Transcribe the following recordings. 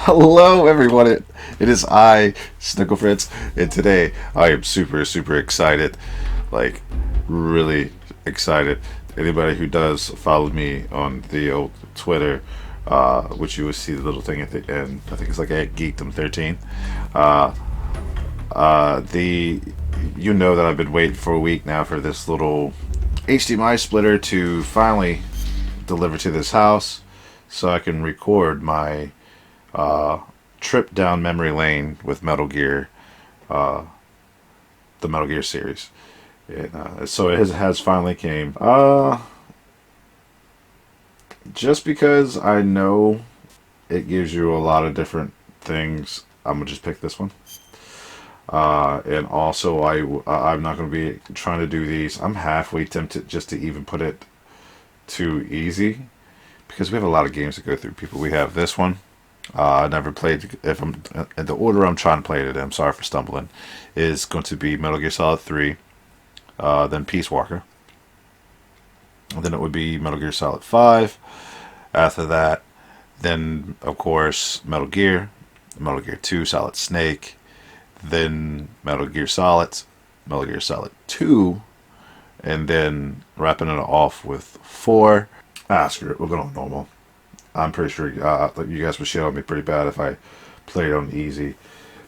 Hello, everyone. It is I, Snickle Fritz, and today I am super excited. Like, really excited. Anybody who does follow me on the old Twitter, which you will see the little thing at the end. I think it's like at Geekdom 13. Uh, the you know that I've been waiting for a week now for this little HDMI splitter to finally deliver to this house, so I can record my uh, trip down memory lane with uh, the Metal Gear series. And, so has finally came. Just because I know it gives you a lot of different things, I'm gonna just pick this one. And also, I'm not gonna be trying to do these. I'm halfway tempted just to even put it too easy because we have a lot of games to go through. People, we have this one. I never played. If I'm in the order I'm trying to play it, I'm sorry for stumbling. Is going to be Metal Gear Solid 3, then Peace Walker, and then it would be Metal Gear Solid 5. After that, then of course Metal Gear 2, Solid Snake, then Metal Gear Solid 2, and then wrapping it off with 4. Screw it, we're going on normal. I'm pretty sure you guys would shit on me pretty bad if I played on easy.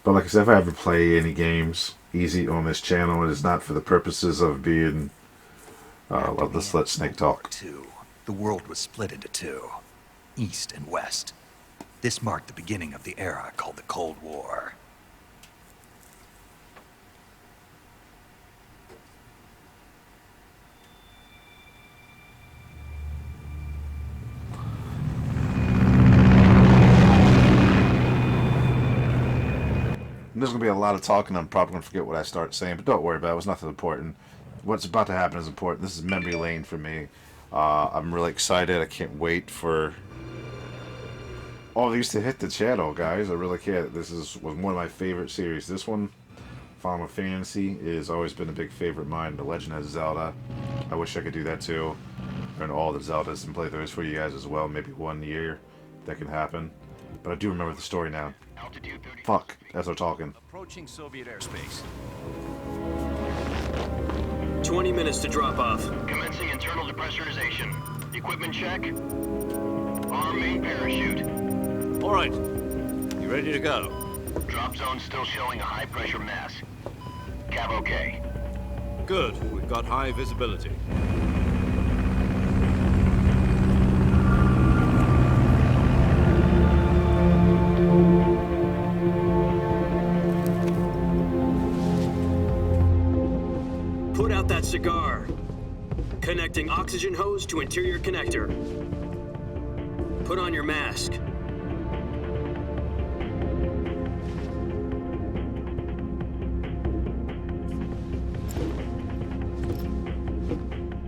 But like I said, if I ever play any games easy on this channel, it is not for the purposes of being. Let's let Snake talk. The world was split into two, East and West. This marked the beginning of the era called the Cold War. There's going to be a lot of talking. I'm probably going to forget what I start saying, but don't worry about it. It was nothing important. What's about to happen is important. This is memory lane for me. I'm really excited. I can't wait for all these to hit the channel, guys. I really can't. Was one of my favorite series. This one, Final Fantasy, has always been a big favorite of mine. The Legend of Zelda. I wish I could do that too. And all the Zeldas and play those for you guys as well. Maybe one year that can happen. But I do remember the story now. Fuck, as they're talking. Approaching Soviet airspace. 20 minutes to drop off. Commencing internal depressurization. Equipment check. Arm main parachute. All right. You ready to go? Drop zone still showing a high pressure mass. Cav okay. Good. We've got high visibility. Put out that cigar. Connecting oxygen hose to interior connector. Put on your mask.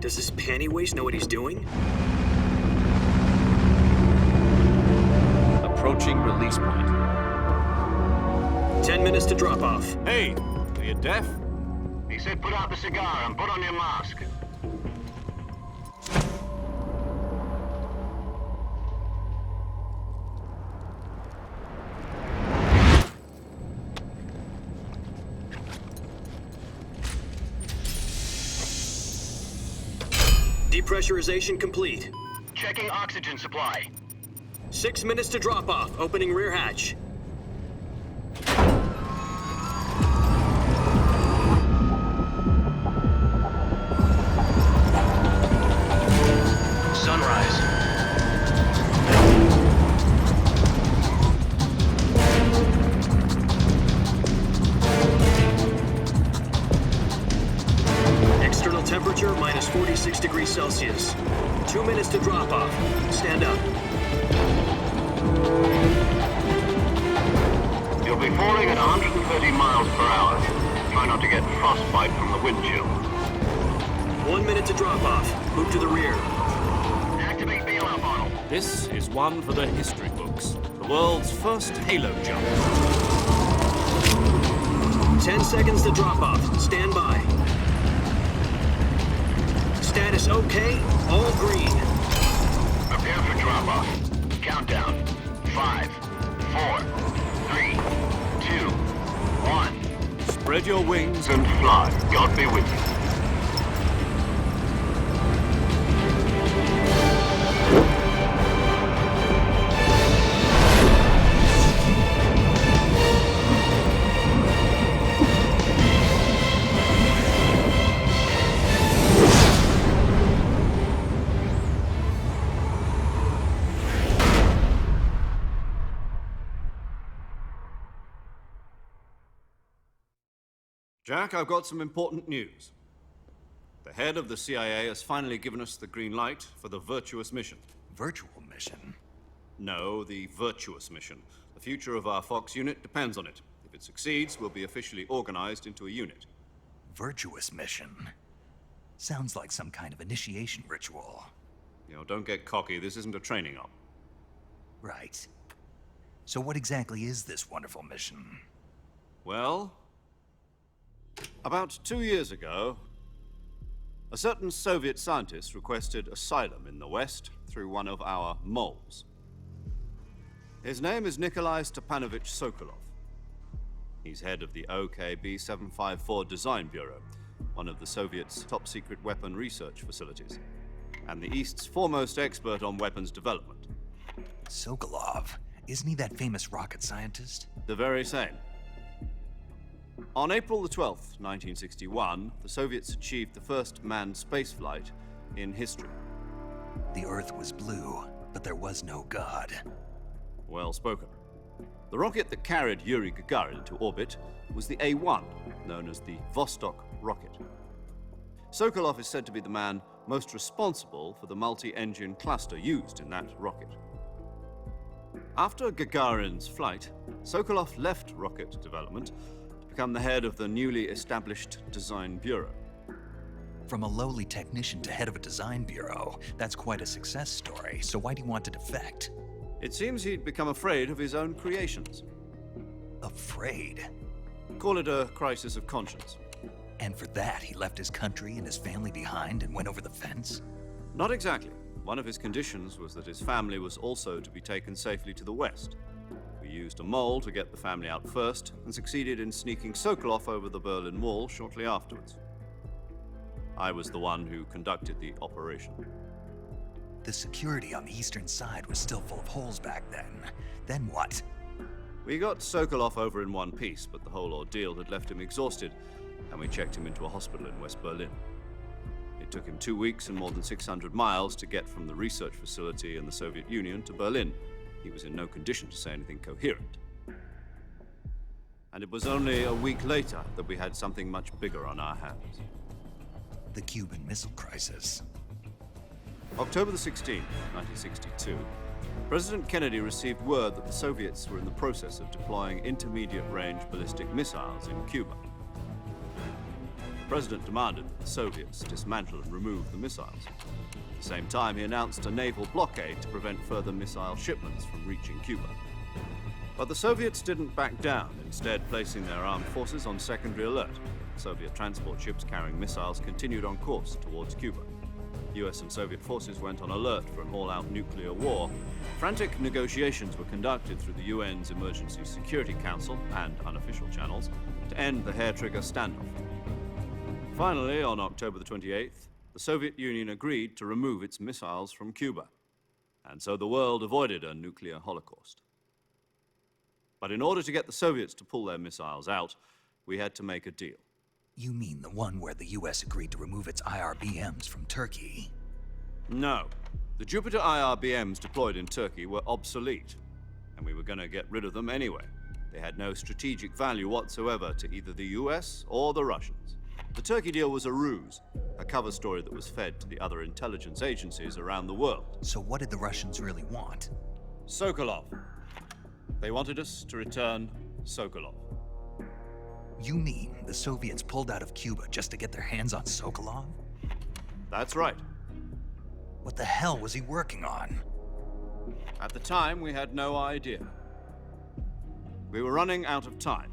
Does this panty waste know what he's doing? Approaching release point. 10 minutes to drop off. Hey, are you deaf? He said put out the cigar and put on your mask. Depressurization complete. Checking oxygen supply. 6 minutes to drop off. Opening rear hatch. Sunrise. External temperature minus 46 degrees Celsius. 2 minutes to drop off. Stand up. You'll be falling at 130 miles per hour. Try not to get frostbite from the wind chill. 1 minute to drop off. Move to the rear. Activate BLR bottle. This is one for the history books. The world's first halo jump. 10 seconds to drop off. Stand by. Status okay. All green. Prepare for drop-off. Countdown. 5, 4, 3, 2, 1. Spread your wings. And fly. God be with you. Jack, I've got some important news. The head of the CIA has finally given us the green light for the virtuous mission. Virtual mission? No, the virtuous mission. The future of our Fox unit depends on it. If it succeeds, we'll be officially organized into a unit. Virtuous mission? Sounds like some kind of initiation ritual. You know, don't get cocky. This isn't a training op. Right. So what exactly is this wonderful mission? Well, about 2 years ago, a certain Soviet scientist requested asylum in the West through one of our moles. His name is Nikolai Stepanovich Sokolov. He's head of the OKB 754 Design Bureau, one of the Soviets' top-secret weapon research facilities, and the East's foremost expert on weapons development. Sokolov? Isn't he that famous rocket scientist? The very same. On April the 12th, 1961, the Soviets achieved the first manned spaceflight in history. The Earth was blue, but there was no God. Well spoken. The rocket that carried Yuri Gagarin into orbit was the A-1, known as the Vostok rocket. Sokolov is said to be the man most responsible for the multi-engine cluster used in that rocket. After Gagarin's flight, Sokolov left rocket development to become the head of the newly established Design Bureau. From a lowly technician to head of a design bureau, that's quite a success story, so why'd he want to defect? It seems he'd become afraid of his own creations. Afraid? Call it a crisis of conscience. And for that, he left his country and his family behind and went over the fence? Not exactly. One of his conditions was that his family was also to be taken safely to the West. We used a mole to get the family out first and succeeded in sneaking Sokolov over the Berlin Wall shortly afterwards. I was the one who conducted the operation. The security on the eastern side was still full of holes back then. Then what? We got Sokolov over in one piece, but the whole ordeal had left him exhausted, and we checked him into a hospital in West Berlin. It took him 2 weeks and more than 600 miles to get from the research facility in the Soviet Union to Berlin. He was in no condition to say anything coherent. And it was only a week later that we had something much bigger on our hands. The Cuban Missile Crisis. October the 16th, 1962, President Kennedy received word that the Soviets were in the process of deploying intermediate-range ballistic missiles in Cuba. The President demanded that the Soviets dismantle and remove the missiles. At the same time, he announced a naval blockade to prevent further missile shipments from reaching Cuba. But the Soviets didn't back down, instead placing their armed forces on secondary alert. Soviet transport ships carrying missiles continued on course towards Cuba. US and Soviet forces went on alert for an all-out nuclear war. Frantic negotiations were conducted through the UN's Emergency Security Council and unofficial channels to end the hair-trigger standoff. Finally, on October the 28th, the Soviet Union agreed to remove its missiles from Cuba, and so the world avoided a nuclear holocaust. But in order to get the Soviets to pull their missiles out, we had to make a deal. You mean the one where the US agreed to remove its IRBMs from Turkey? No. The Jupiter IRBMs deployed in Turkey were obsolete, and we were going to get rid of them anyway. They had no strategic value whatsoever to either the US or the Russians. The Turkey deal was a ruse, a cover story that was fed to the other intelligence agencies around the world. So what did the Russians really want? Sokolov. They wanted us to return Sokolov. You mean the Soviets pulled out of Cuba just to get their hands on Sokolov? That's right. What the hell was he working on? At the time, we had no idea. We were running out of time.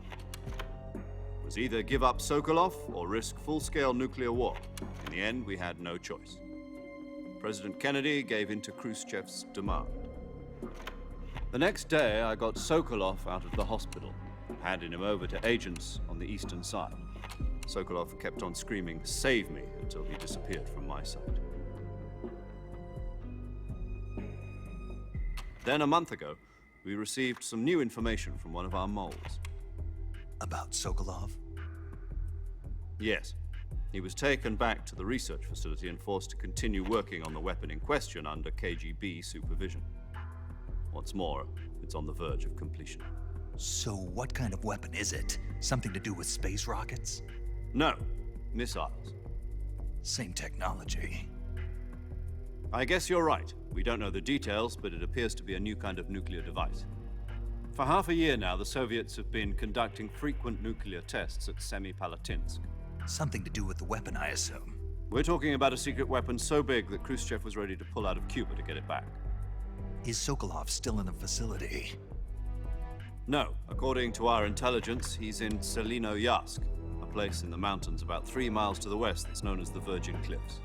It was either give up Sokolov or risk full-scale nuclear war. In the end, we had no choice. President Kennedy gave in to Khrushchev's demand. The next day, I got Sokolov out of the hospital, handing him over to agents on the eastern side. Sokolov kept on screaming, "Save me," until he disappeared from my sight. Then a month ago, we received some new information from one of our moles. About Sokolov? Yes. He was taken back to the research facility and forced to continue working on the weapon in question under KGB supervision. What's more, it's on the verge of completion. So what kind of weapon is it? Something to do with space rockets? No, missiles. Same technology. I guess you're right. We don't know the details, but it appears to be a new kind of nuclear device. For half a year now, the Soviets have been conducting frequent nuclear tests at Semipalatinsk. Something to do with the weapon, I assume. We're talking about a secret weapon so big that Khrushchev was ready to pull out of Cuba to get it back. Is Sokolov still in the facility? No, according to our intelligence, he's in Selino-Yarsk, a place in the mountains about 3 miles to the west that's known as the Virgin Cliffs.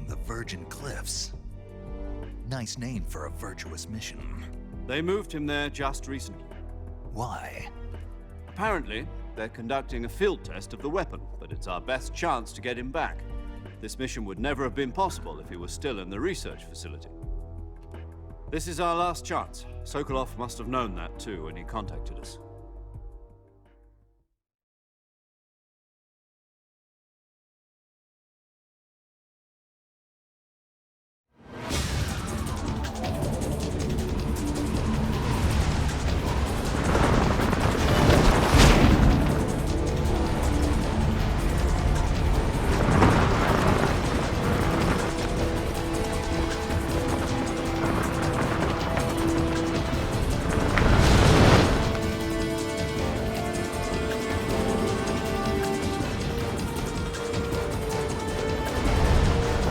The Virgin Cliffs. Nice name for a virtuous mission. They moved him there just recently. Why? Apparently, they're conducting a field test of the weapon, but it's our best chance to get him back. This mission would never have been possible if he was still in the research facility. This is our last chance. Sokolov must have known that too when he contacted us.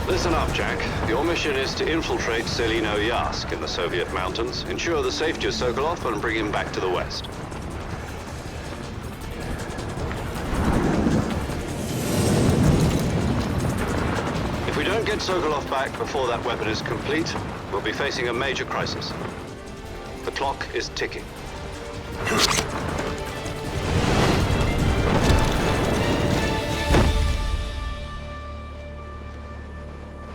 Listen up, Jack. Your mission is to infiltrate Selino-Yarsk in the Soviet mountains, ensure the safety of Sokolov, and bring him back to the west. If we don't get Sokolov back before that weapon is complete, we'll be facing a major crisis. The clock is ticking.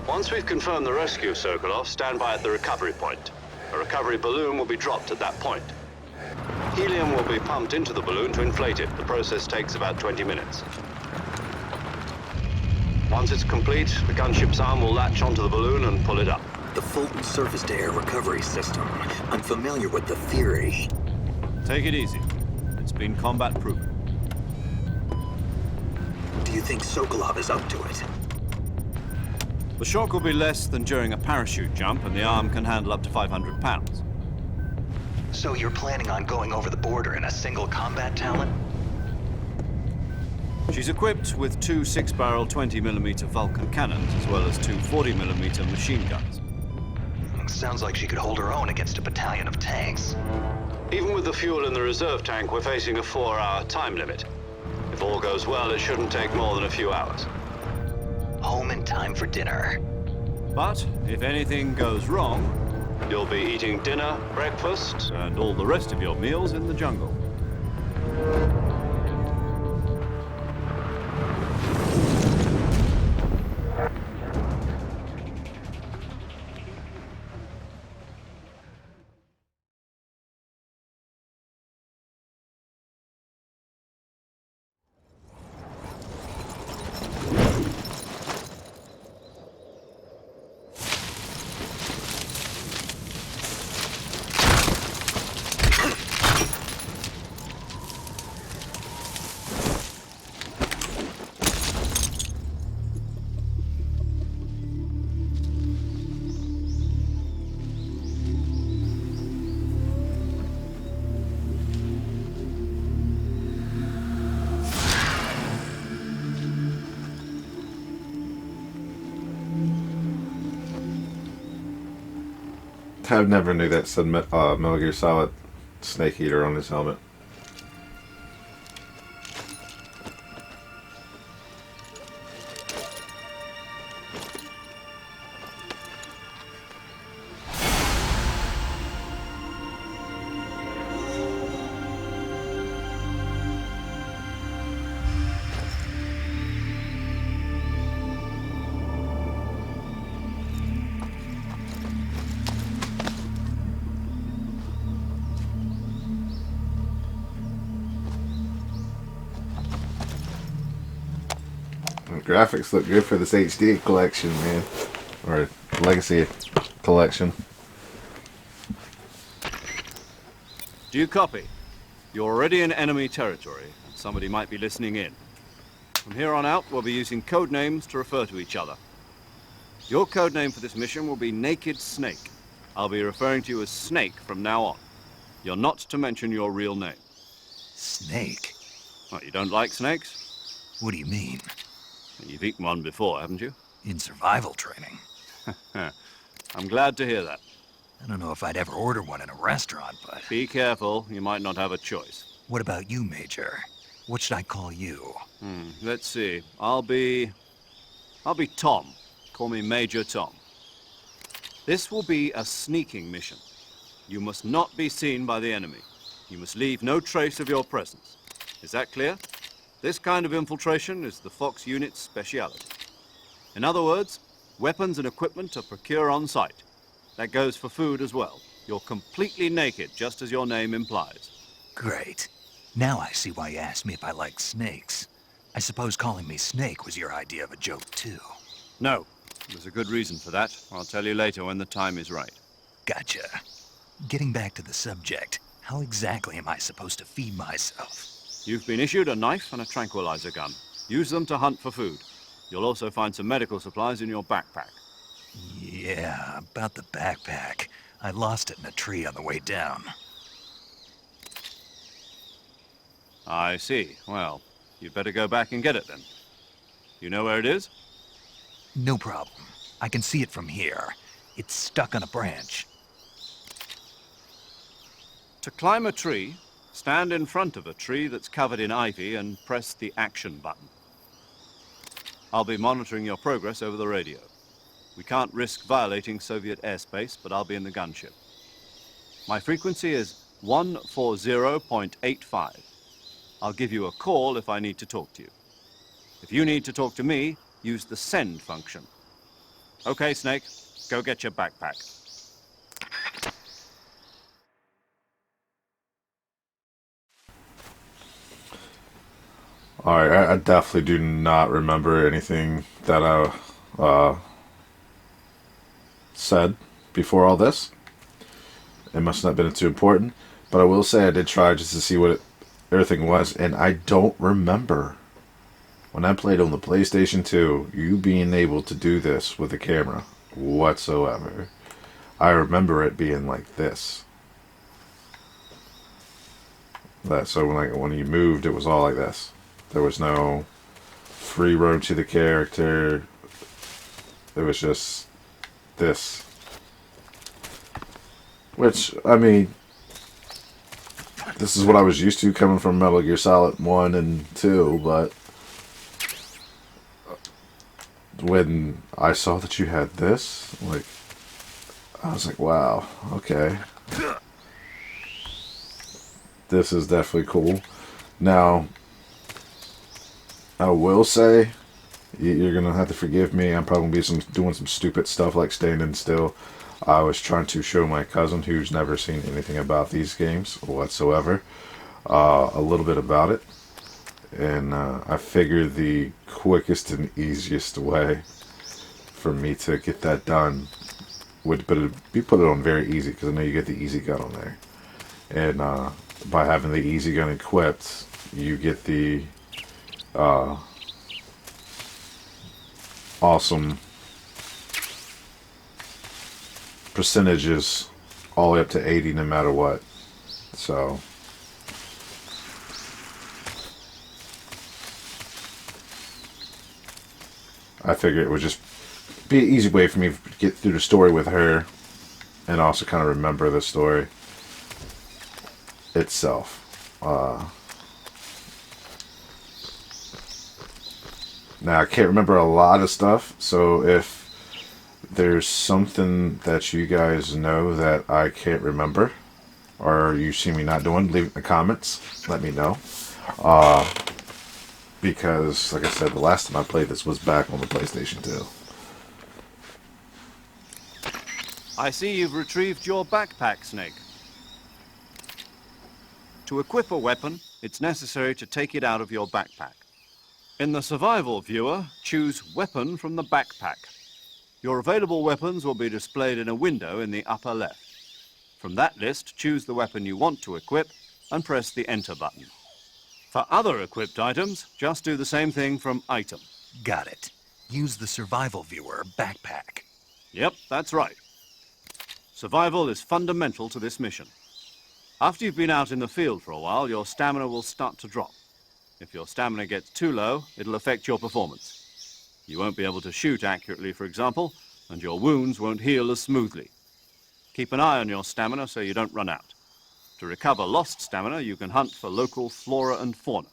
Once we've confirmed the rescue of Sokolov, stand by at the recovery point. A recovery balloon will be dropped at that point. Helium will be pumped into the balloon to inflate it. The process takes about 20 minutes. Once it's complete, the gunship's arm will latch onto the balloon and pull it up. The Fulton surface-to-air recovery system. I'm familiar with the theory. Take it easy. It's been combat-proven. Do you think Sokolov is up to it? The shock will be less than during a parachute jump, and the arm can handle up to 500 pounds. So you're planning on going over the border in a single combat talent? She's equipped with 2 6-barrel 20mm Vulcan cannons, as well as 2 40mm machine guns. Sounds like she could hold her own against a battalion of tanks. Even with the fuel in the reserve tank, we're facing a 4-hour time limit. If all goes well, it shouldn't take more than a few hours. Home in time for dinner. But if anything goes wrong, You'll be eating dinner, breakfast, and all the rest of your meals in the jungle. I never knew that said Metal Gear Solid Snake Eater on his helmet. The graphics look good for this HD collection, man. Or Legacy collection. Do you copy? You're already in enemy territory, and somebody might be listening in. From here on out, we'll be using code names to refer to each other. Your code name for this mission will be Naked Snake. I'll be referring to you as Snake from now on. You're not to mention your real name. Snake? What, you don't like snakes? What do you mean? You've eaten one before, haven't you? In survival training? I'm glad to hear that. I don't know if I'd ever order one in a restaurant, but... Be careful, you might not have a choice. What about you, Major? What should I call you? Let's see. I'll be Tom. Call me Major Tom. This will be a sneaking mission. You must not be seen by the enemy. You must leave no trace of your presence. Is that clear? This kind of infiltration is the Fox unit's speciality. In other words, weapons and equipment are procured on site. That goes for food as well. You're completely naked, just as your name implies. Great. Now I see why you asked me if I like snakes. I suppose calling me Snake was your idea of a joke, too. No, there's a good reason for that. I'll tell you later when the time is right. Gotcha. Getting back to the subject, how exactly am I supposed to feed myself? You've been issued a knife and a tranquilizer gun. Use them to hunt for food. You'll also find some medical supplies in your backpack. Yeah, about the backpack. I lost it in a tree on the way down. I see. Well, you'd better go back and get it then. You know where it is? No problem. I can see it from here. It's stuck on a branch. To climb a tree, stand in front of a tree that's covered in ivy and press the action button. I'll be monitoring your progress over the radio. We can't risk violating Soviet airspace, but I'll be in the gunship. My frequency is 140.85. I'll give you a call if I need to talk to you. If you need to talk to me, use the send function. Okay, Snake, go get your backpack. Alright, I definitely do not remember anything that I said before all this. It must not have been too important. But I will say I did try just to see what everything was, and I don't remember when I played on the PlayStation 2 you being able to do this with a camera whatsoever. I remember it being like this. So when you moved, it was all like this. There was no free roam to the character. It was just this. Which, I mean, this is what I was used to coming from Metal Gear Solid 1 and 2, but when I saw that you had this, like, I was like, wow, okay. This is definitely cool. Now, I will say, you're going to have to forgive me. I'm probably going to be doing some stupid stuff like standing still. I was trying to show my cousin, who's never seen anything about these games whatsoever, a little bit about it. And I figured the quickest and easiest way for me to get that done would be put it on very easy, because I know you get the easy gun on there. And by having the easy gun equipped, you get the awesome percentages all the way up to 80 no matter what. So I figured it would just be an easy way for me to get through the story with her and also kind of remember the story itself. Now I can't remember a lot of stuff, so if there's something that you guys know that I can't remember, or you see me not doing, leave it in the comments. Let me know. Because, like I said, the last time I played this was back on the PlayStation 2. I see you've retrieved your backpack, Snake. To equip a weapon, it's necessary to take it out of your backpack. In the survival viewer, choose Weapon from the backpack. Your available weapons will be displayed in a window in the upper left. From that list, choose the weapon you want to equip and press the Enter button. For other equipped items, just do the same thing from Item. Got it. Use the survival viewer backpack. Yep, that's right. Survival is fundamental to this mission. After you've been out in the field for a while, your stamina will start to drop. If your stamina gets too low, it'll affect your performance. You won't be able to shoot accurately, for example, and your wounds won't heal as smoothly. Keep an eye on your stamina so you don't run out. To recover lost stamina, you can hunt for local flora and fauna.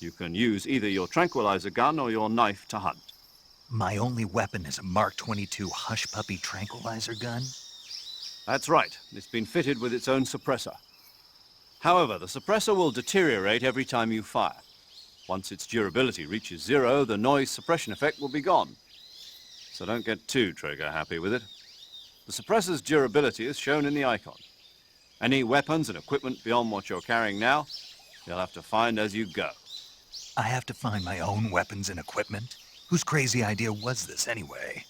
You can use either your tranquilizer gun or your knife to hunt. My only weapon is a Mark 22 Hush Puppy tranquilizer gun? That's right. It's been fitted with its own suppressor. However, the suppressor will deteriorate every time you fire. Once its durability reaches 0, the noise suppression effect will be gone. So don't get too trigger happy with it. The suppressor's durability is shown in the icon. Any weapons and equipment beyond what you're carrying now, you'll have to find as you go. I have to find my own weapons and equipment? Whose crazy idea was this anyway?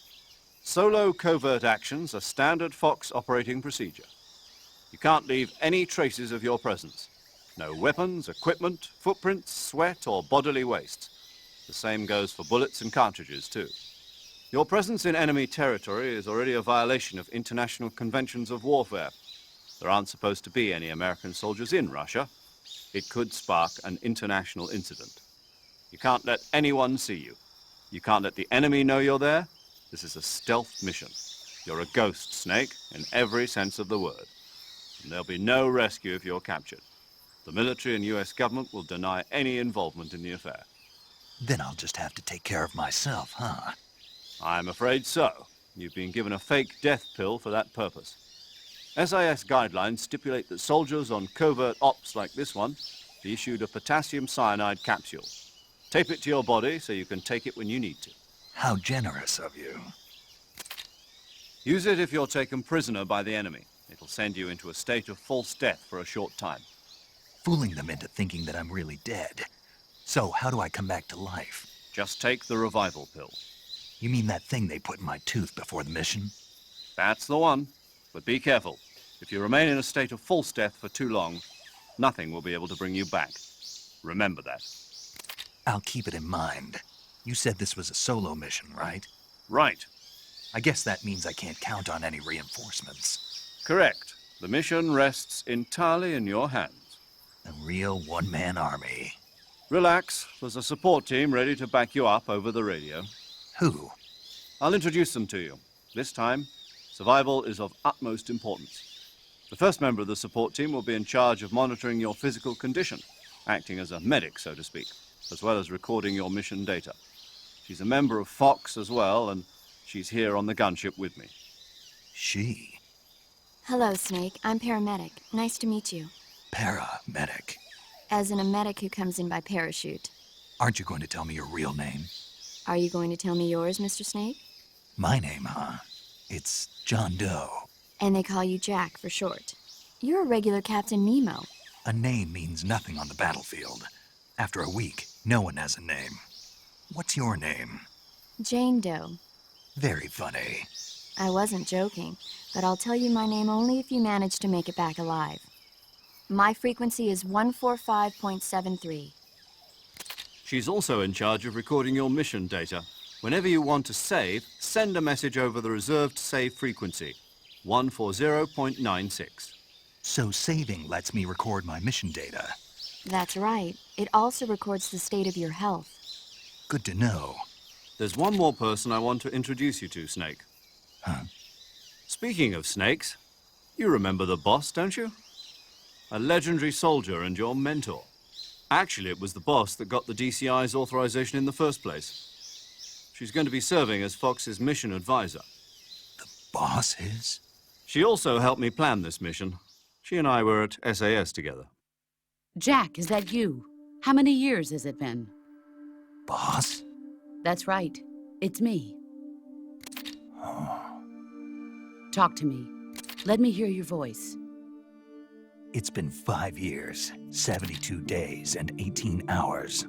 Solo covert actions are standard Fox operating procedure. You can't leave any traces of your presence. No weapons, equipment, footprints, sweat, or bodily waste. The same goes for bullets and cartridges, too. Your presence in enemy territory is already a violation of international conventions of warfare. There aren't supposed to be any American soldiers in Russia. It could spark an international incident. You can't let anyone see you. You can't let the enemy know you're there. This is a stealth mission. You're a ghost, Snake, in every sense of the word. And there'll be no rescue if you're captured. The military and US government will deny any involvement in the affair. Then I'll just have to take care of myself, huh? I'm afraid so. You've been given a fake death pill for that purpose. SIS guidelines stipulate that soldiers on covert ops like this one be issued a potassium cyanide capsule. Tape it to your body so you can take it when you need to. How generous of you. Use it if you're taken prisoner by the enemy. It'll send you into a state of false death for a short time. Fooling them into thinking that I'm really dead. So how do I come back to life? Just take the revival pill. You mean that thing they put in my tooth before the mission? That's the one. But be careful. If you remain in a state of false death for too long, nothing will be able to bring you back. Remember that. I'll keep it in mind. You said this was a solo mission, right? Right. I guess that means I can't count on any reinforcements. Correct. The mission rests entirely in your hands. A real one-man army. Relax. There's a support team ready to back you up over the radio. Who? I'll introduce them to you. This time, survival is of utmost importance. The first member of the support team will be in charge of monitoring your physical condition, acting as a medic, so to speak, as well as recording your mission data. She's a member of Fox as well, and she's here on the gunship with me. She? Hello, Snake. I'm paramedic. Nice to meet you. Paramedic. As in a medic who comes in by parachute. Aren't you going to tell me your real name? Are you going to tell me yours, Mr. Snake? My name, huh? It's John Doe. And they call you Jack for short. You're a regular Captain Nemo. A name means nothing on the battlefield. After a week, no one has a name. What's your name? Jane Doe. Very funny. I wasn't joking, but I'll tell you my name only if you manage to make it back alive. My frequency is 145.73. She's also in charge of recording your mission data. Whenever you want to save, send a message over the reserved save frequency, 140.96. So saving lets me record my mission data. That's right. It also records the state of your health. Good to know. There's one more person I want to introduce you to, Snake. Huh? Speaking of snakes, you remember the boss, don't you? A legendary soldier and your mentor. Actually, it was the boss that got the DCI's authorization in the first place. She's going to be serving as Fox's mission advisor. The boss is? She also helped me plan this mission. She and I were at SAS together. Jack, is that you? How many years has it been? Boss? That's right. It's me. Talk to me. Let me hear your voice. It's been 5 years, 72 days, and 18 hours.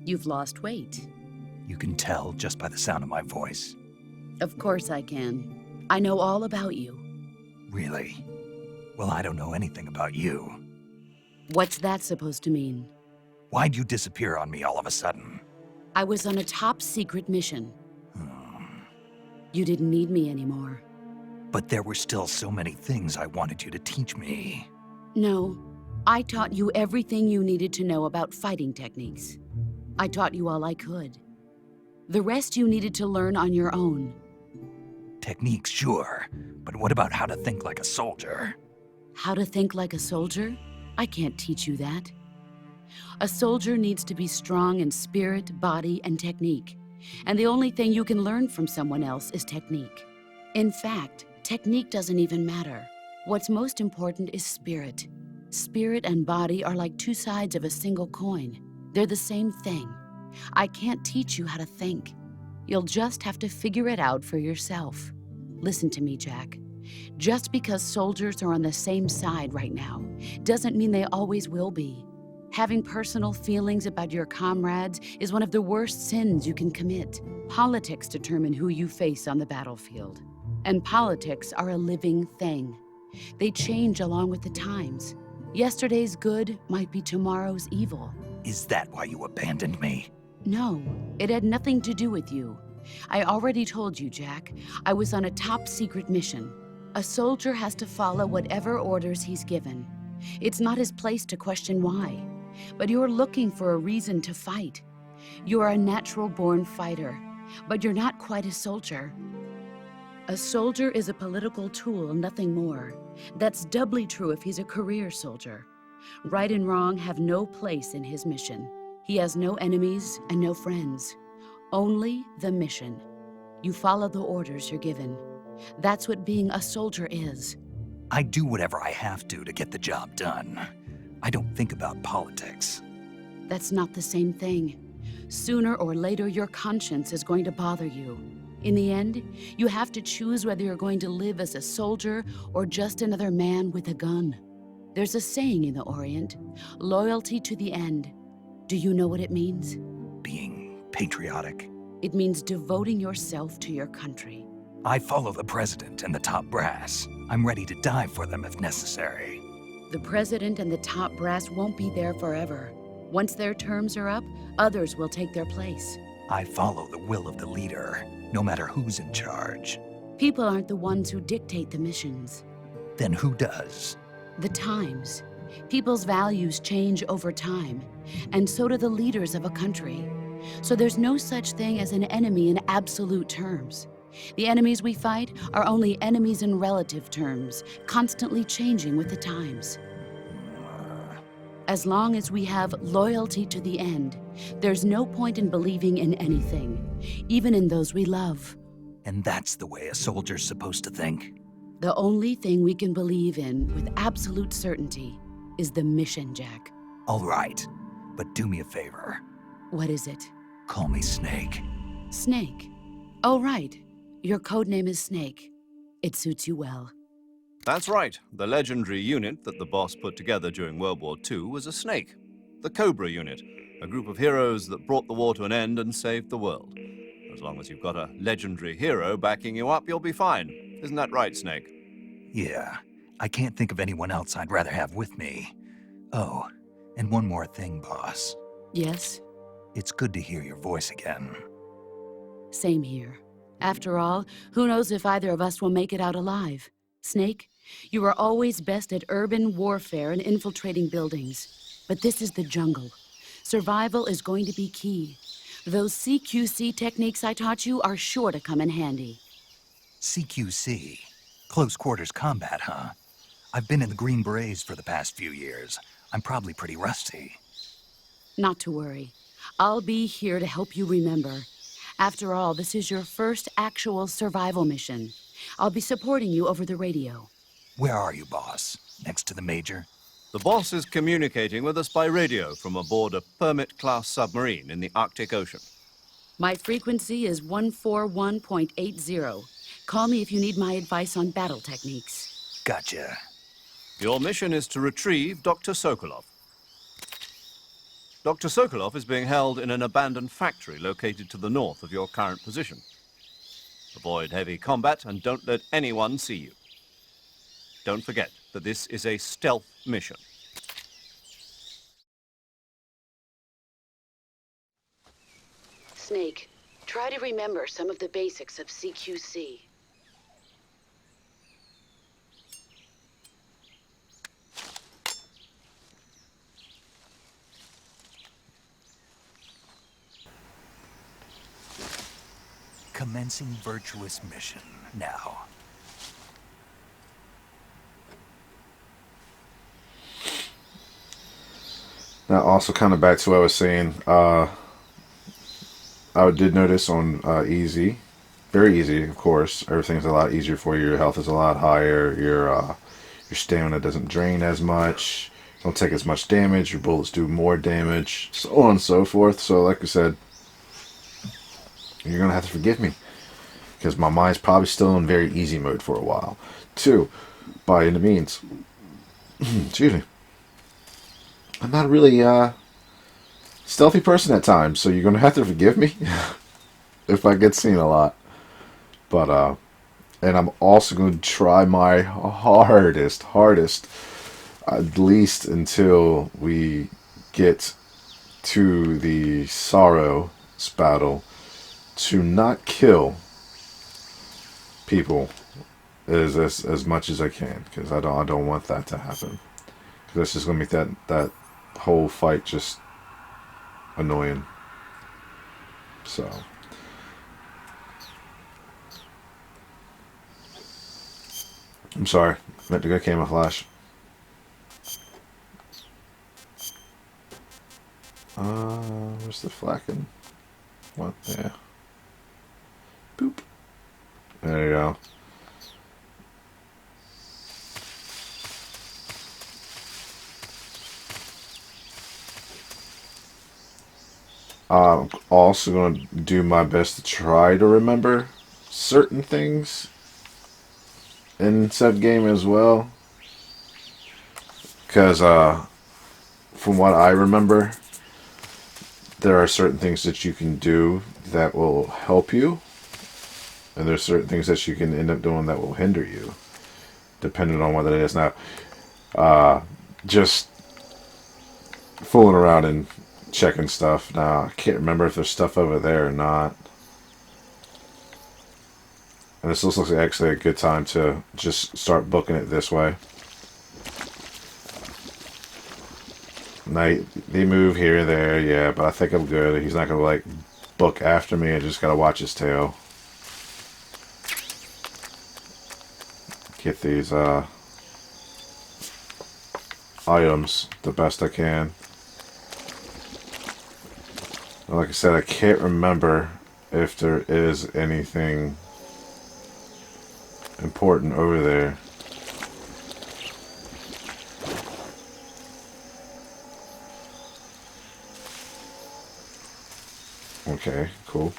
You've lost weight. You can tell just by the sound of my voice. Of course I can. I know all about you. Really? Well, I don't know anything about you. What's that supposed to mean? Why'd you disappear on me all of a sudden? I was on a top-secret mission. You didn't need me anymore. But there were still so many things I wanted you to teach me. No, I taught you everything you needed to know about fighting techniques. I taught you all I could. The rest you needed to learn on your own. Techniques, sure. But what about how to think like a soldier? How to think like a soldier? I can't teach you that. A soldier needs to be strong in spirit, body, and technique. And the only thing you can learn from someone else is technique. In fact, technique doesn't even matter. What's most important is spirit. Spirit and body are like two sides of a single coin. They're the same thing. I can't teach you how to think. You'll just have to figure it out for yourself. Listen to me, Jack. Just because soldiers are on the same side right now doesn't mean they always will be. Having personal feelings about your comrades is one of the worst sins you can commit. Politics determine who you face on the battlefield. And politics are a living thing. They change along with the times. Yesterday's good might be tomorrow's evil. Is that why you abandoned me? No, it had nothing to do with you. I already told you, Jack. I was on a top-secret mission. A soldier has to follow whatever orders he's given. It's not his place to question why. But you're looking for a reason to fight. You're a natural-born fighter, but you're not quite a soldier. A soldier is a political tool, nothing more. That's doubly true if he's a career soldier. Right and wrong have no place in his mission. He has no enemies and no friends. Only the mission. You follow the orders you're given. That's what being a soldier is. I do whatever I have to get the job done. I don't think about politics. That's not the same thing. Sooner or later, your conscience is going to bother you. In the end, you have to choose whether you're going to live as a soldier or just another man with a gun. There's a saying in the Orient, loyalty to the end. Do you know what it means? Being patriotic. It means devoting yourself to your country. I follow the president and the top brass. I'm ready to die for them if necessary. The president and the top brass won't be there forever. Once their terms are up, others will take their place. I follow the will of the leader, no matter who's in charge. People aren't the ones who dictate the missions. Then who does? The times. People's values change over time, and so do the leaders of a country. So there's no such thing as an enemy in absolute terms. The enemies we fight are only enemies in relative terms, constantly changing with the times. As long as we have loyalty to the end, there's no point in believing in anything, even in those we love. And that's the way a soldier's supposed to think? The only thing we can believe in with absolute certainty is the mission, Jack. All right, but do me a favor. What is it? Call me Snake. Snake. Oh, right. Your code name is Snake. It suits you well. That's right. The legendary unit that the boss put together during World War II was a snake. The Cobra unit, a group of heroes that brought the war to an end and saved the world. As long as you've got a legendary hero backing you up, you'll be fine. Isn't that right, Snake? Yeah, I can't think of anyone else I'd rather have with me. Oh, and one more thing, boss. Yes? It's good to hear your voice again. Same here. After all, who knows if either of us will make it out alive? Snake, you are always best at urban warfare and infiltrating buildings. But this is the jungle. Survival is going to be key. Those CQC techniques I taught you are sure to come in handy. CQC? Close quarters combat, huh? I've been in the Green Berets for the past few years. I'm probably pretty rusty. Not to worry. I'll be here to help you remember. After all, this is your first actual survival mission. I'll be supporting you over the radio. Where are you, boss? Next to the Major? The boss is communicating with us by radio from aboard a Permit-class submarine in the Arctic Ocean. My frequency is 141.80. Call me if you need my advice on battle techniques. Gotcha. Your mission is to retrieve Dr. Sokolov. Dr. Sokolov is being held in an abandoned factory located to the north of your current position. Avoid heavy combat and don't let anyone see you. Don't forget that this is a stealth mission. Snake, try to remember some of the basics of CQC. Commencing virtuous mission now. Now, also kind of back to what I was saying, I did notice on easy, very easy, of course. Everything's a lot easier for you. Your health is a lot higher. Your stamina doesn't drain as much. Don't take as much damage. Your bullets do more damage, so on and so forth. So, like I said, you're gonna have to forgive me because my mind's probably still in very easy mode for a while. 2, by any means, excuse me, I'm not really stealthy person at times, so you're gonna have to forgive me if I get seen a lot. But and I'm also gonna try my hardest, at least until we get to the Sorrow's battle, to not kill people as much as I can, because I don't want that to happen. Because that's just gonna make that whole fight just annoying. So I'm sorry, meant to go camouflage. Where's the flacking? What? Yeah. Boop. There you go. I'm also going to do my best to try to remember certain things in said game as well. Because from what I remember, there are certain things that you can do that will help you. And there's certain things that you can end up doing that will hinder you, depending on what it is. Now, just fooling around and checking stuff. Now, I can't remember if there's stuff over there or not. And this looks like actually a good time to just start booking it this way. Now, they move here and there, yeah, but I think I'm good. He's not going to, like, book after me. I just got to watch his tail. Get these items the best I can. Like I said, I can't remember if there is anything important over there. Okay, cool.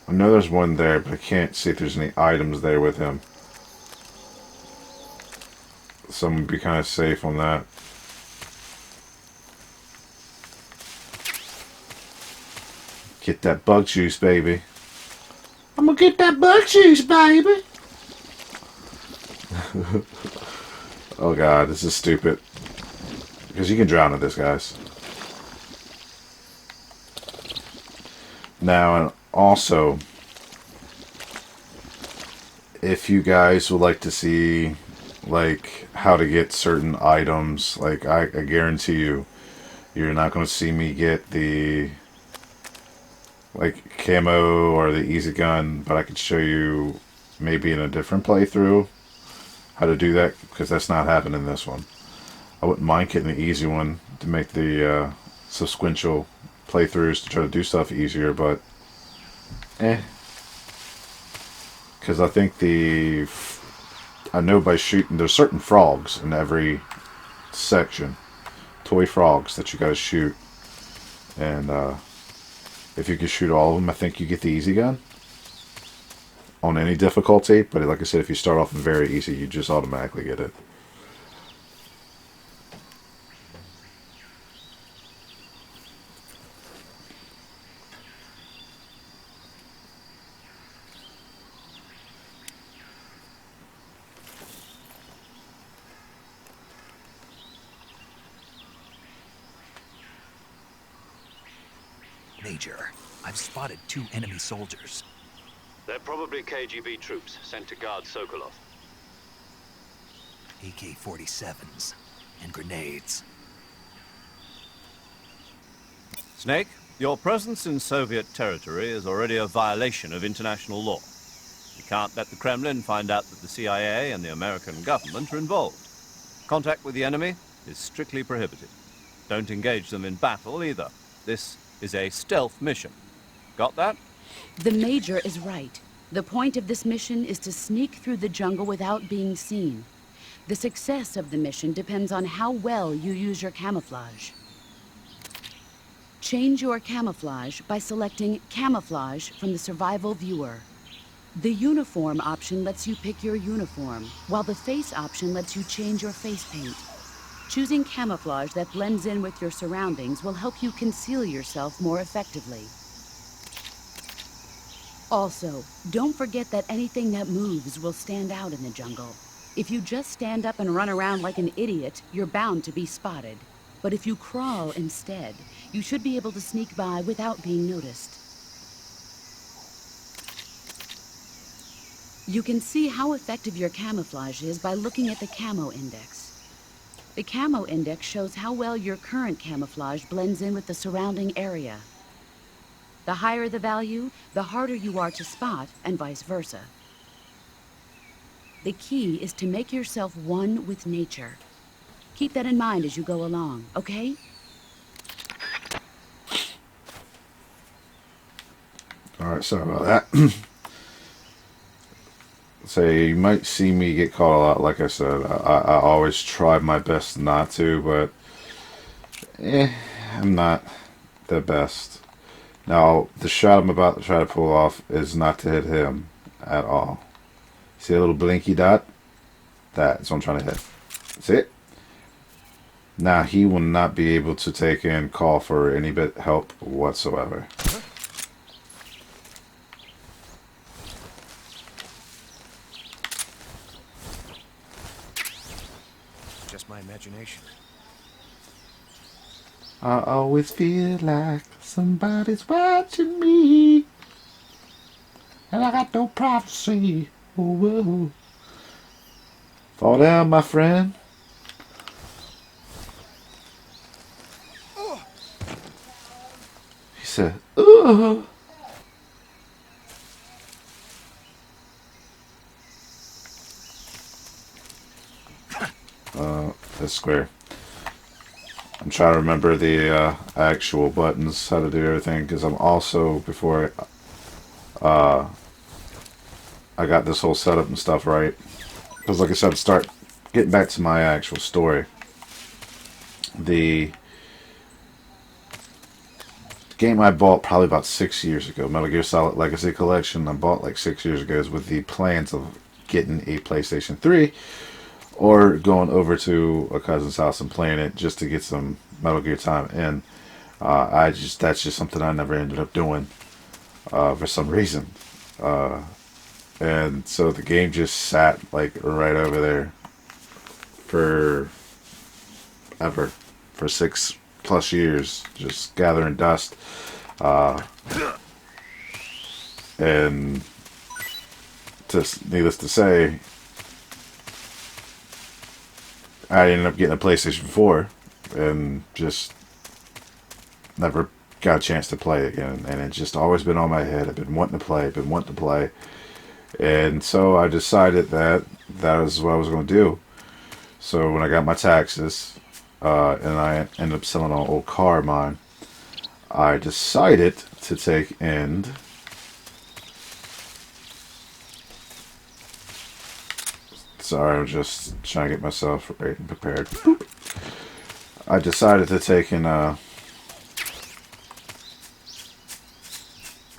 I know there's one there, but I can't see if there's any items there with him. So I'm going to be kind of safe on that. Get that bug juice, baby. I'm going to get that bug juice, baby. Oh god, this is stupid. Because you can drown in this, guys. Now, and also, if you guys would like to see, like, how to get certain items, like, I guarantee you, you're not going to see me get the, like, camo or the easy gun, but I could show you maybe in a different playthrough how to do that, because that's not happening in this one. I wouldn't mind getting the easy one to make the subsequent playthroughs to try to do stuff easier, but because I think I know by shooting, there's certain frogs in every section, toy frogs that you gotta shoot, and If you can shoot all of them, I think you get the easy gun on any difficulty. But like I said, if you start off very easy, you just automatically get it. Major, I've spotted 2 enemy soldiers. They're probably KGB troops sent to guard Sokolov. AK-47s and grenades. Snake, your presence in Soviet territory is already a violation of international law. You can't let the Kremlin find out that the CIA and the American government are involved. Contact with the enemy is strictly prohibited. Don't engage them in battle either. This is a stealth mission. Got that? The Major is right. The point of this mission is to sneak through the jungle without being seen. The success of the mission depends on how well you use your camouflage. Change your camouflage by selecting Camouflage from the Survival Viewer. The Uniform option lets you pick your uniform, while the Face option lets you change your face paint. Choosing camouflage that blends in with your surroundings will help you conceal yourself more effectively. Also, don't forget that anything that moves will stand out in the jungle. If you just stand up and run around like an idiot, you're bound to be spotted. But if you crawl instead, you should be able to sneak by without being noticed. You can see how effective your camouflage is by looking at the camo index. The camo index shows how well your current camouflage blends in with the surrounding area. The higher the value, the harder you are to spot, and vice versa. The key is to make yourself one with nature. Keep that in mind as you go along, okay? Alright, sorry about that. So you might see me get caught a lot, like I said. I always try my best not to, but I'm not the best. Now, the shot I'm about to try to pull off is not to hit him at all. See a little blinky dot? That's what I'm trying to hit. See it? Now, he will not be able to take in call for any bit help whatsoever. Just my imagination. I always feel like somebody's watching me, and I got no privacy. Oh, whoa. Fall down, my friend. He said, "Ugh." That's square. I'm trying to remember the actual buttons, how to do everything, because I'm also, before I got this whole setup and stuff right, because like I said, start getting back to my actual story. The game I bought probably about 6 years ago, Metal Gear Solid Legacy Collection, I bought like 6 years ago, is with the plans of getting a PlayStation 3 or going over to a cousin's house and playing it just to get some Metal Gear time in. That's just something I never ended up doing for some reason. And so the game just sat like right over there for 6+ years, just gathering dust. And just needless to say, I ended up getting a PlayStation 4 and just never got a chance to play it again. And it's just always been on my head. I've been wanting to play, And so I decided that was what I was going to do. So when I got my taxes, and I ended up selling an old car of mine, I decided to take and sorry, I'm just trying to get myself right and prepared. I decided to take and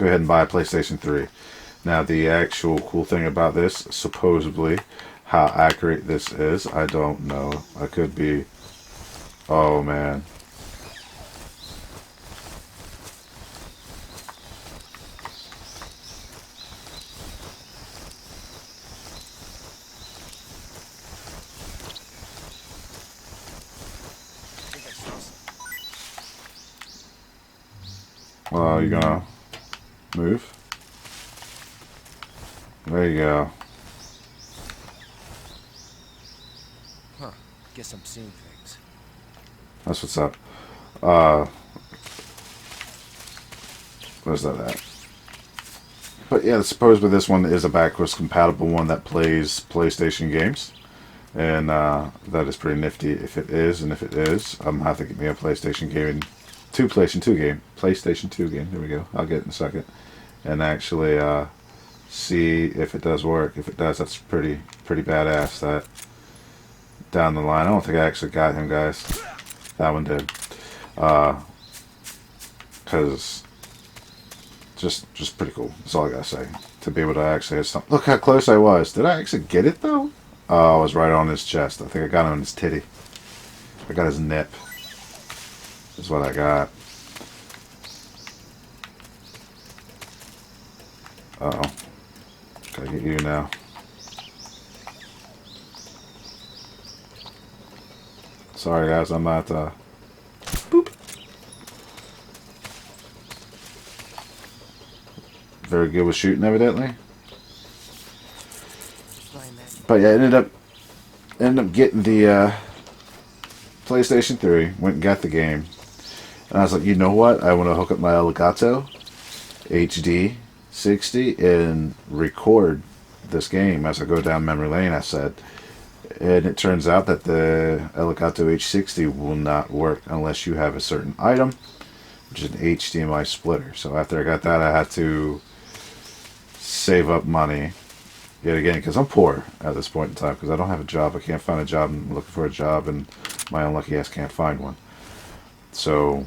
go ahead and buy a PlayStation 3. Now, the actual cool thing about this, supposedly, how accurate this is, I don't know. I could be... Oh, man. Well, you gonna move? There you go. Huh. Guess I'm seeing things. That's what's up. Where's that at? But yeah, supposedly this one is a backwards compatible one that plays PlayStation games. And that is pretty nifty if it is. And if it is, I'm gonna have to get me a PlayStation game. PlayStation 2 game. There we go. I'll get it in a second. And actually see if it does work. If it does, that's pretty badass. That down the line. I don't think I actually got him, guys. That one did. Because just pretty cool. That's all I gotta say. To be able to actually hit something. Look how close I was. Did I actually get it though? Oh, I was right on his chest. I think I got him on his titty. I got his nip. Is what I got. Uh-oh. Gotta get you now. Sorry guys, I'm not boop. Very good with shooting evidently. But yeah, ended up getting the PlayStation 3, went and got the game. And I was like, you know what? I want to hook up my Elgato HD 60 and record this game as I go down memory lane, I said. And it turns out that the Elgato H60 will not work unless you have a certain item, which is an HDMI splitter. So after I got that, I had to save up money yet again, because I'm poor at this point in time, because I don't have a job. I can't find a job. I'm looking for a job, and my unlucky ass can't find one. So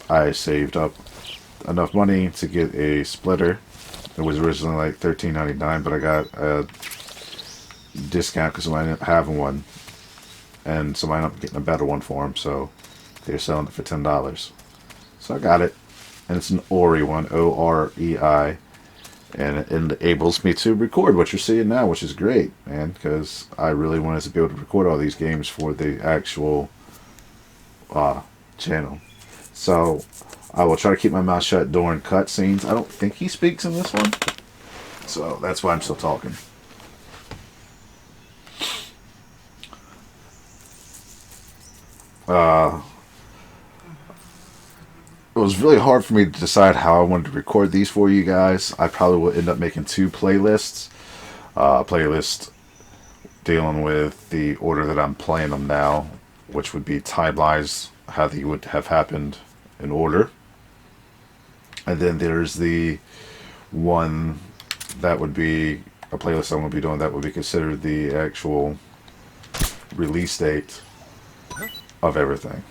I saved up enough money to get a splitter. It was originally like $13.99, but I got a discount because somebody ended up having one, and somebody ended up getting a better one for them, so they're selling it for $10. So I got it, and it's an Ori one, O-R-E-I, and it enables me to record what you're seeing now, which is great, man, because I really wanted to be able to record all these games for the actual channel. So I will try to keep my mouth shut during cutscenes. I don't think he speaks in this one, so that's why I'm still talking. It was really hard for me to decide how I wanted to record these for you guys. I probably would end up making two playlists. Playlist dealing with the order that I'm playing them now, which would be timelines, how they would have happened in order. And then there's the one that would be a playlist I'm going to be doing that would be considered the actual release date of everything.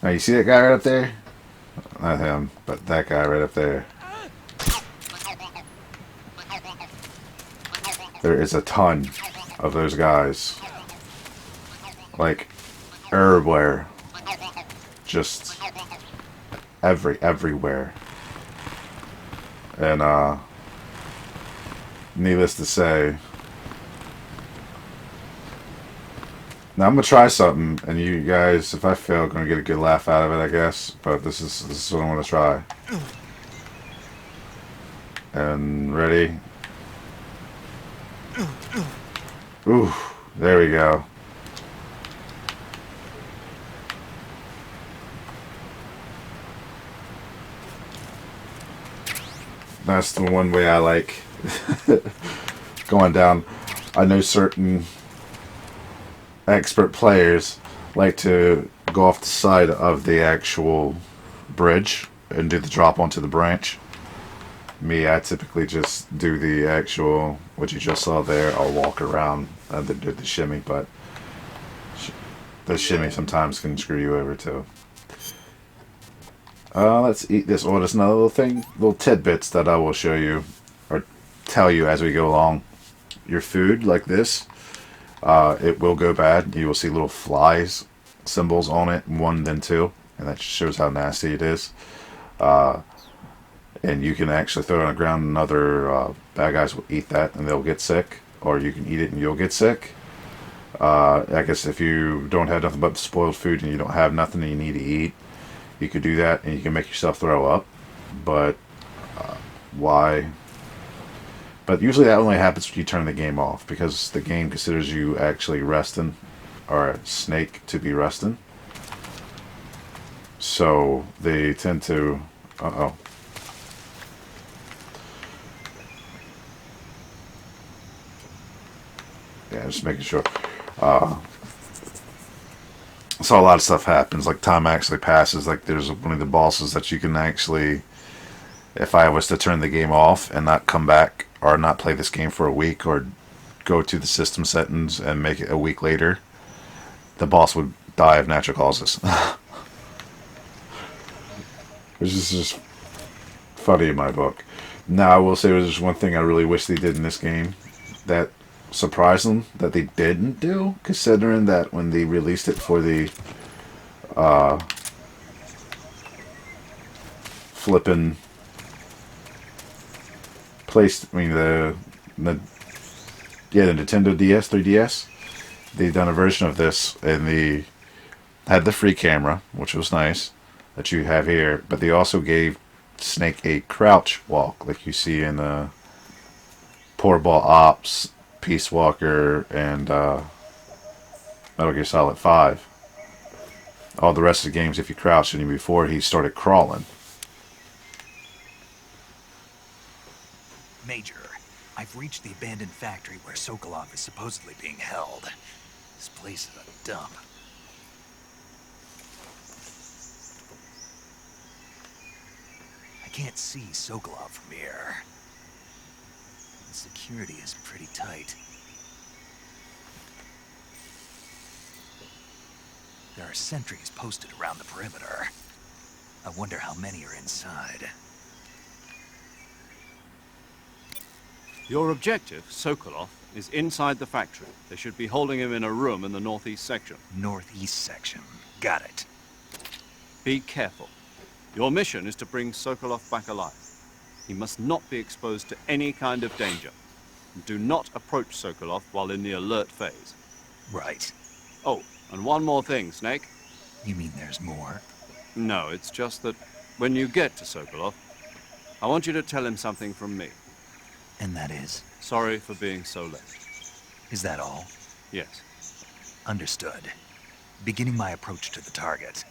Now you see that guy right up there? Not him, but that guy right up there. There is a ton of those guys. Like, everywhere. Just everywhere. And needless to say, now I'm gonna try something, and you guys, if I fail, gonna get a good laugh out of it, I guess. But this is what I'm gonna try. And ready? Ooh, there we go. That's the one way I like going down. I know certain expert players like to go off the side of the actual bridge and do the drop onto the branch. Me, I typically just do the actual, what you just saw there. I'll walk around and then do the shimmy, but the shimmy sometimes can screw you over too. Let's eat this. Oh, there's another little thing, little tidbits that I will show you or tell you as we go along. Your food, like this, it will go bad. You will see little flies symbols on it, 1 then 2, and that shows how nasty it is. And you can actually throw it on the ground and other bad guys will eat that and they'll get sick, or you can eat it and you'll get sick. I guess if you don't have nothing but spoiled food and you don't have nothing that you need to eat, you could do that and you can make yourself throw up. But why? But usually that only happens when you turn the game off, because the game considers you actually resting, or a snake to be resting. So they tend to... Uh-oh. Yeah, just making sure. So a lot of stuff happens. Like, time actually passes. Like, there's one of the bosses that you can actually... If I was to turn the game off and not come back, or not play this game for a week, or go to the system settings and make it a week later, the boss would die of natural causes. Which is just funny in my book. Now, I will say there's just one thing I really wish they did in this game that surprised them that they didn't do, considering that when they released it for the flipping place, I mean the Nintendo DS, 3DS, they've done a version of this, and they had the free camera, which was nice, that you have here, but they also gave Snake a crouch walk, like you see in Portable Ops, Peace Walker, and Metal Gear Solid 5. All the rest of the games, if you crouched, and before he started crawling. Major, I've reached the abandoned factory where Sokolov is supposedly being held. This place is a dump. I can't see Sokolov from here. The security is pretty tight. There are sentries posted around the perimeter. I wonder how many are inside. Your objective, Sokolov, is inside the factory. They should be holding him in a room in the northeast section. Northeast section. Got it. Be careful. Your mission is to bring Sokolov back alive. He must not be exposed to any kind of danger. Do not approach Sokolov while in the alert phase. Right. Oh, and one more thing, Snake. You mean there's more? No, it's just that when you get to Sokolov, I want you to tell him something from me. And that is? Sorry for being so late. Is that all? Yes. Understood. Beginning my approach to the target.